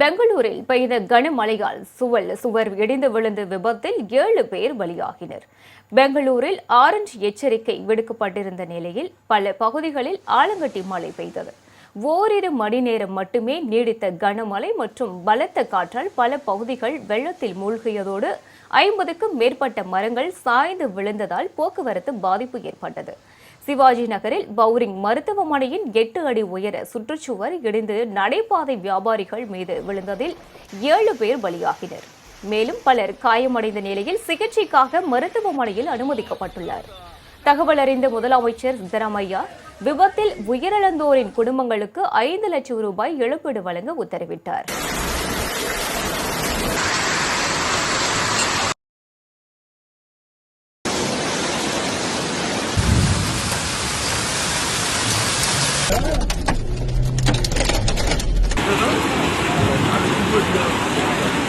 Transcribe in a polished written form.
பெங்களூரில் பெய்த கனமழையால் சுவர் இடிந்து விழுந்த விபத்தில் 7 பேர் பலியாகினர். பெங்களூரில் ஆரஞ்சு எச்சரிக்கை விடுக்கப்பட்டிருந்த நிலையில் பல பகுதிகளில் ஆலங்கட்டி மழை பெய்தது. ஓரிரு மணி நேரம் மட்டுமே நீடித்த கனமழை மற்றும் பலத்த காற்றால் பல பகுதிகள் வெள்ளத்தில் மூழ்கியதோடு 50க்கும் மேற்பட்ட மரங்கள் சாய்ந்து விழுந்ததால் போக்குவரத்து பாதிப்பு ஏற்பட்டது. சிவாஜி நகரில் பவுரிங் மருத்துவமனையின் 8 அடி உயர சுற்றுச்சுவர் இடிந்து நடைபாதை வியாபாரிகள் மீது விழுந்ததில் 7 பேர் பலியாகினர். மேலும் பலர் காயமடைந்த நிலையில் சிகிச்சைக்காக மருத்துவமனையில் அனுமதிக்கப்பட்டுள்ளார். தகவல் அறிந்த முதலமைச்சர் சித்தராமையா விபத்தில் உயிரிழந்தோரின் குடும்பங்களுக்கு 5 லட்சம் ரூபாய் இழப்பீடு வழங்க உத்தரவிட்டார். Good.